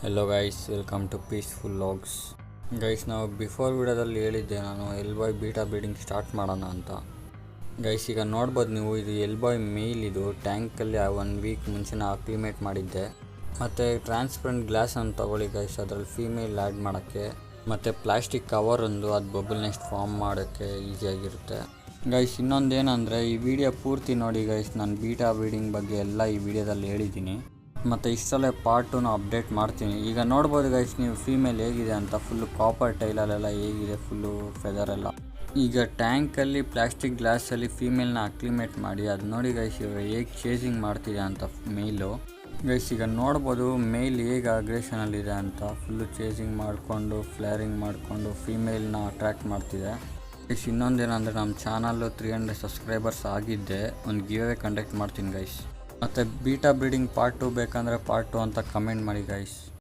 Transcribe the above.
Hello guys, welcome to Peaceful Logs. Guys, ನಾವು before ವಿಡಿಯೋದಲ್ಲಿ ಹೇಳಿದ್ದೆ ನಾನು ಎಲ್ ಬಾಯ್ ಬೀಟಾ ಬ್ರೀಡಿಂಗ್ ಸ್ಟಾರ್ಟ್ ಮಾಡೋಣ ಅಂತ. ಗೈಸ್, ಈಗ ನೋಡ್ಬೋದು ನೀವು, ಇದು ಎಲ್ ಬಾಯ್ ಮೇಲ್. ಇದು ಟ್ಯಾಂಕಲ್ಲಿ 1 ವೀಕ್ ಮುಂಚೆ ಅಕ್ಲಿಮೇಟ್ ಮಾಡಿದ್ದೆ. ಮತ್ತು ಟ್ರಾನ್ಸ್ಪರೆಂಟ್ ಗ್ಲಾಸ್ ಅಂತ ತಗೊಳ್ಳಿ ಗೈಸ್, ಅದರಲ್ಲಿ ಫೀಮೇಲ್ ಆ್ಯಡ್ ಮಾಡೋಕ್ಕೆ. ಮತ್ತು ಪ್ಲಾಸ್ಟಿಕ್ ಕವರ್ ಒಂದು, ಅದು ಬಬಲ್ ನೆಸ್ಟ್ ಫಾರ್ಮ್ ಮಾಡೋಕ್ಕೆ ಈಸಿಯಾಗಿರುತ್ತೆ. ಗೈಸ್, ಇನ್ನೊಂದೇನೆಂದರೆ ಈ ವಿಡಿಯೋ ಪೂರ್ತಿ ನೋಡಿ ಗೈಸ್. ನಾನು ಬೀಟಾ ಬ್ರೀಡಿಂಗ್ ಬಗ್ಗೆ ಎಲ್ಲ ಈ ವಿಡಿಯೋದಲ್ಲಿ ಹೇಳಿದ್ದೀನಿ. ಮತ್ತು ಇಷ್ಟಲ್ಲೇ ಪಾರ್ಟ್ 2 ಅಪ್ಡೇಟ್ ಮಾಡ್ತೀನಿ. ಈಗ ನೋಡ್ಬೋದು ಗೈಸ್ ನೀವು ಫೀಮೇಲ್ ಹೇಗಿದೆ ಅಂತ. ಫುಲ್ಲು ಕಾಪರ್ ಟೈಲಲ್ಲೆಲ್ಲ ಹೇಗಿದೆ, ಫುಲ್ಲು ಫೆದರೆಲ್ಲ. ಈಗ ಟ್ಯಾಂಕಲ್ಲಿ ಪ್ಲಾಸ್ಟಿಕ್ ಗ್ಲಾಸಲ್ಲಿ ಫೀಮೇಲ್ನ ಅಕ್ಲಿಮೇಟ್ ಮಾಡಿ ಅದು ನೋಡಿ ಗೈಸ್ ಇವಾಗ ಹೇಗೆ ಚೇಸಿಂಗ್ ಮಾಡ್ತಿದೆ ಅಂತ ಮೇಲು. ಗೈಸ್, ಈಗ ನೋಡ್ಬೋದು ಮೇಲ್ ಹೇಗೆ ಅಗ್ರೆಷನಲ್ಲಿದೆ ಅಂತ. ಫುಲ್ಲು ಚೇಸಿಂಗ್ ಮಾಡಿಕೊಂಡು ಫ್ಲೇರಿಂಗ್ ಮಾಡಿಕೊಂಡು ಫೀಮೇಲ್ನ ಅಟ್ರ್ಯಾಕ್ಟ್ ಮಾಡ್ತಿದೆ. ಗೈಸ್, ಇನ್ನೊಂದೇನೆಂದರೆ ನಮ್ಮ ಚಾನಲ್ಲು 300 ಸಬ್ಸ್ಕ್ರೈಬರ್ಸ್ ಆಗಿದ್ದೆ, ಒಂದು ಗಿವ್ ಅವೇ ಕಂಡಕ್ಟ್ ಮಾಡ್ತೀನಿ ಗೈಸ್. ಮತ್ತು ಬೀಟಾ ಬ್ರೀಡಿಂಗ್ ಪಾರ್ಟ್ 2 ಬೇಕಂದರೆ ಪಾರ್ಟ್ 2 ಅಂತ ಕಮೆಂಟ್ ಮಾಡಿ ಗೈಸ್.